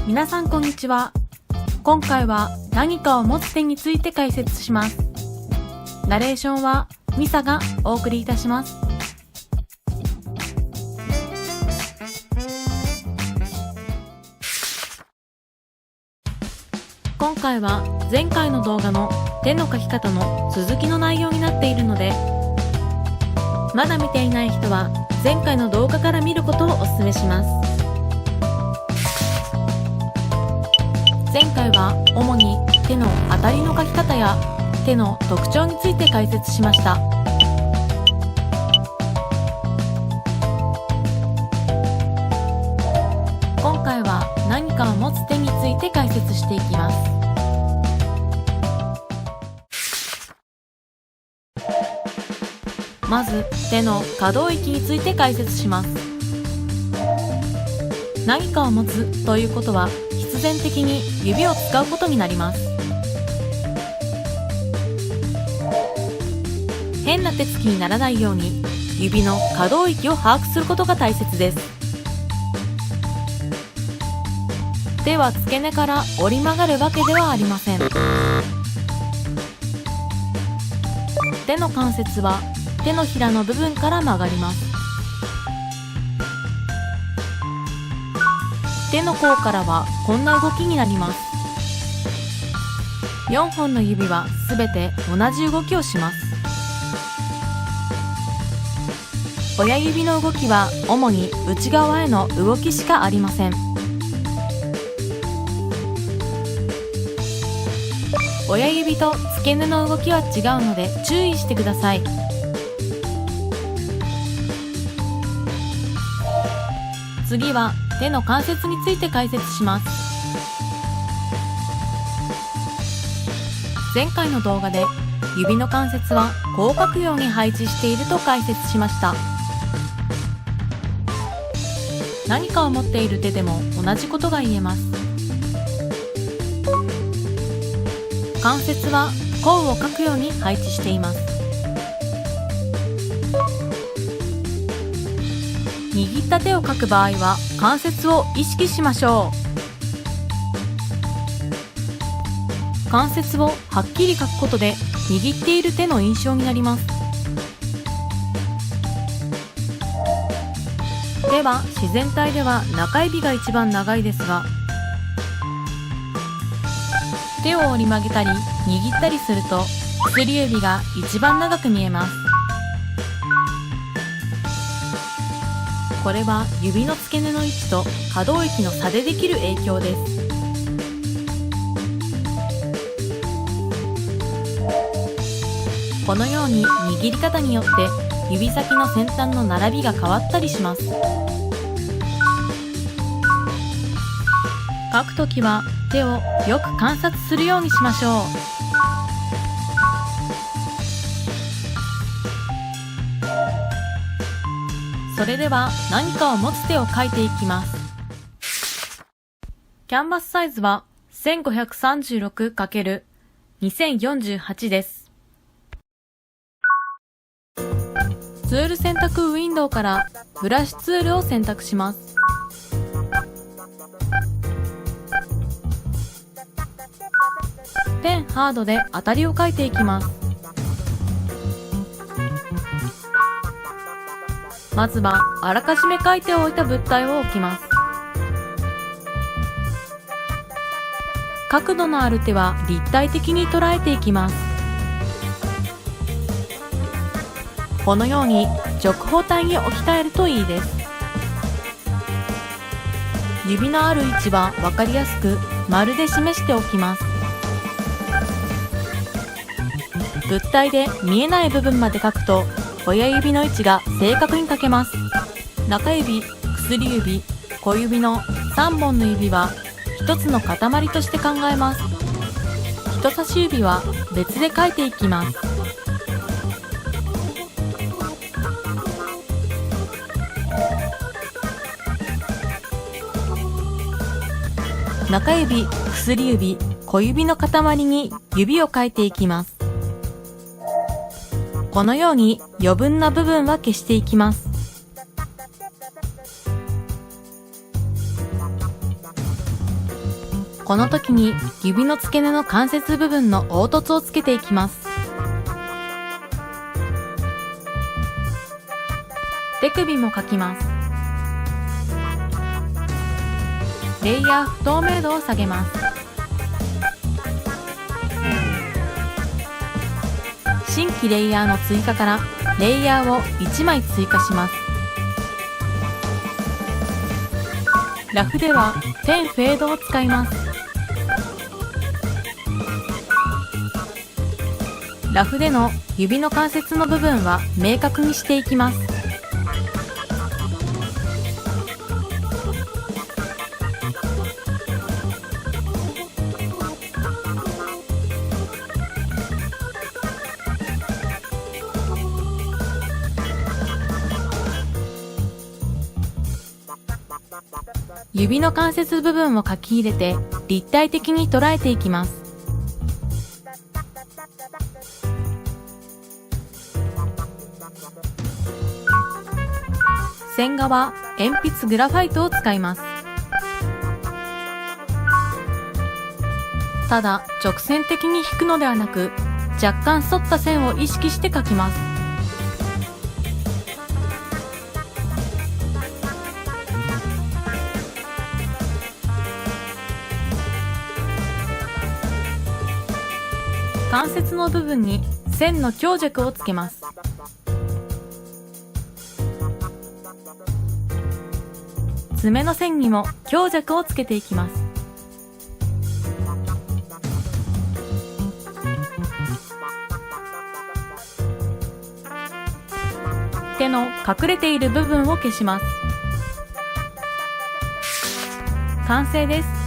皆さんこんにちは。今回は何かを持つ手について解説します。ナレーションはミサがお送りいたします。今回は前回の動画の手の描き方の続きの内容になっているので、まだ見ていない人は前回の動画から見ることをお勧めします。前回は主に手の当たりの描き方や手の特徴について解説しました。今回は何かを持つ手について解説していきます。まず手の可動域について解説します。何かを持つということは必然的に指を使うことになります。変な手つきにならないように指の可動域を把握することが大切です。手は付け根から折り曲がるわけではありません。手の関節は手のひらの部分から曲がります。手の甲からはこんな動きになります。4本の指はすべて同じ動きをします。親指の動きは主に内側への動きしかありません。親指と付け根の動きは違うので注意してください。次は手の関節について解説します。前回の動画で指の関節はこう書くように配置していると解説しました。何かを持っている手でも同じことが言えます。関節は弧を書くように配置しています。握った手を描く場合は関節を意識しましょう。関節をはっきり描くことで握っている手の印象になります。手は自然体では中指が一番長いですが、手を折り曲げたり握ったりすると薬指が一番長く見えます。これは指の付け根の位置と可動域の差でできる影響です。このように握り方によって指先の先端の並びが変わったりします。描くときは手をよく観察するようにしましょう。それでは何かを持つ手を描いていきます。キャンバスサイズは 1536×2048 です。ツール選択ウィンドウからブラシツールを選択します。ペンハードで当たりを描いていきます。まずはあらかじめ描いておいた物体を置きます。角度のある手は立体的に捉えていきます。このように直方体に置き換えるといいです。指のある位置は分かりやすく丸で示しておきます。物体で見えない部分まで描くと親指の位置が正確に描けます。中指、薬指、小指の3本の指は一つの塊として考えます。人差し指は別で描いていきます。中指、薬指、小指の塊に指を描いていきます。このように余分な部分は消していきます。この時に指の付け根の関節部分の凹凸をつけていきます。手首も描きます。レイヤー不透明度を下げます。新規レイヤーの追加からレイヤーを1枚追加します。ラフではペンフェードを使います。ラフでの指の関節の部分は明確にしていきます。指の関節部分を描き入れて立体的に捉えていきます。線画は鉛筆グラファイトを使います。ただ直線的に引くのではなく、若干反った線を意識して描きます。関節の部分に線の強弱をつけます。爪の線にも強弱をつけていきます。手の隠れている部分を消します。完成です。